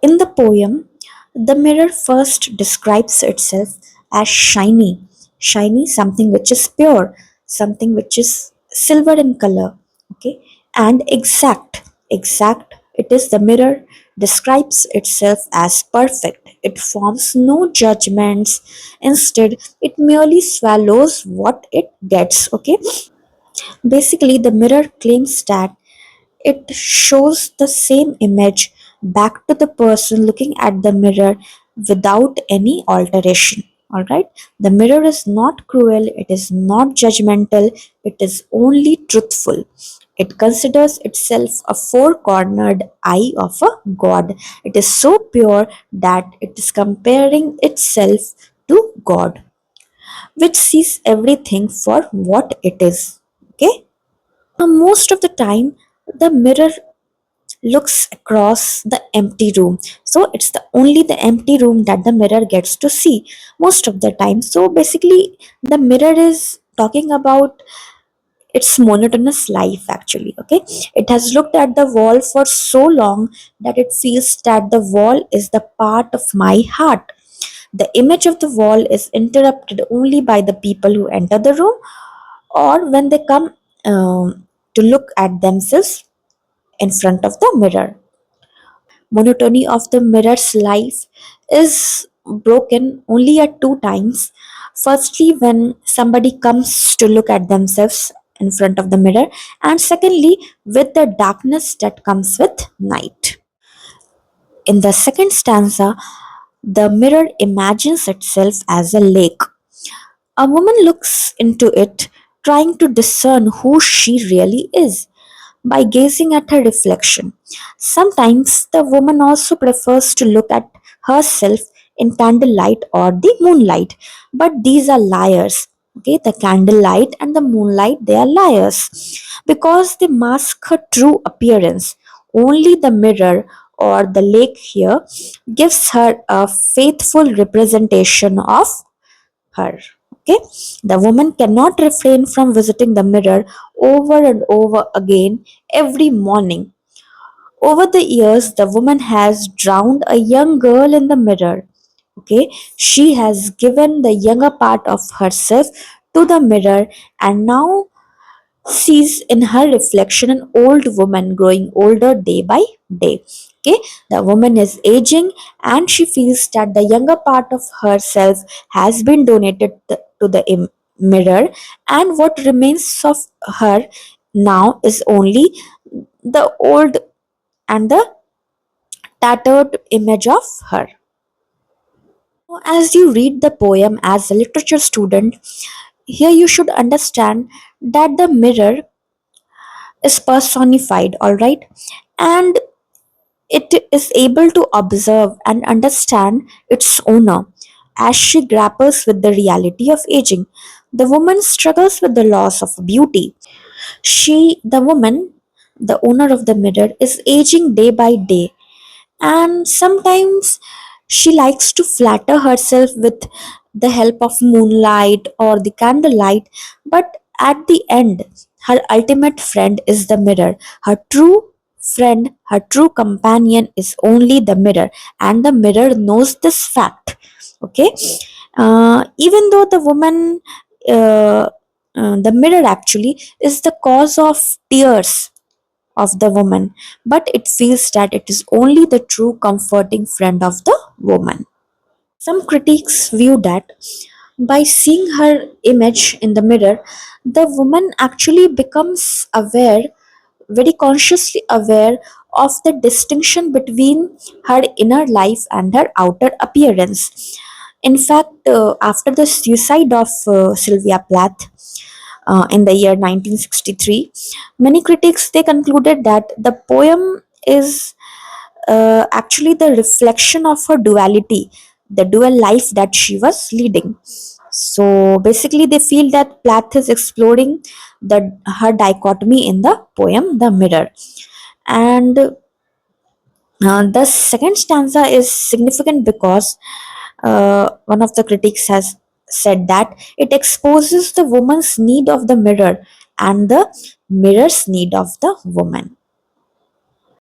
In the poem, the mirror first describes itself as shiny, shiny, something which is pure, something which is silver in color, okay, and exact, exact. It is the mirror describes itself as perfect. It forms no judgments. Instead, it merely swallows what it gets, okay. Basically, the mirror claims that it shows the same image back to the person looking at the mirror without any alteration. All right, the mirror is not cruel, it is not judgmental, it is only truthful. It considers itself a four cornered eye of a god. It is so pure that it is comparing itself to God, which sees everything for what it is. Okay, most of the time, the mirror looks across the empty room, so it's the only the empty room that the mirror gets to see most of the time. So basically, the mirror is talking about its monotonous life actually. Okay, it has looked at the wall for so long that it feels that the wall is the part of my heart. The image of the wall is interrupted only by the people who enter the room or when they come to look at themselves in front of the mirror. Monotony of the mirror's life is broken only at two times. Firstly, when somebody comes to look at themselves in front of the mirror, and secondly, with the darkness that comes with night. In the second stanza, the mirror imagines itself as a lake. A woman looks into it, trying to discern who she really is by gazing at her reflection. Sometimes the woman also prefers to look at herself in candlelight or the moonlight, but these are liars. Okay, the candlelight and the moonlight, they are liars because they mask her true appearance. Only the mirror or the lake here gives her a faithful representation of her. Okay, the woman cannot refrain from visiting the mirror over and over again every morning. Over the years, the woman has drowned a young girl in the mirror. Okay, she has given the younger part of herself to the mirror and now sees in her reflection an old woman growing older day by day. Okay, the woman is aging and she feels that the younger part of herself has been donated to the mirror, and what remains of her now is only the old and the tattered image of her. As you read the poem as a literature student, here you should understand that the mirror is personified, all right, and it is able to observe and understand its owner as she grapples with the reality of aging. The woman struggles with the loss of beauty. The woman, the owner of the mirror, is aging day by day, and sometimes she likes to flatter herself with the help of moonlight or the candlelight, but at the end, her ultimate friend is the mirror. Her true friend, her true companion is only the mirror, and the mirror knows this fact. Okay, even though the woman, uh, the mirror actually is the cause of tears of the woman, but it feels that it is only the true comforting friend of the woman. Some critics view that by seeing her image in the mirror, the woman actually becomes aware, very consciously aware of the distinction between her inner life and her outer appearance. In fact, after the suicide of Sylvia Plath, in the year 1963, many critics they concluded that the poem is actually the reflection of her duality, the dual life that she was leading. So basically, they feel that Plath is exploring the her dichotomy in the poem "The Mirror," and the second stanza is significant because one of the critics has said that it exposes the woman's need of the mirror and the mirror's need of the woman.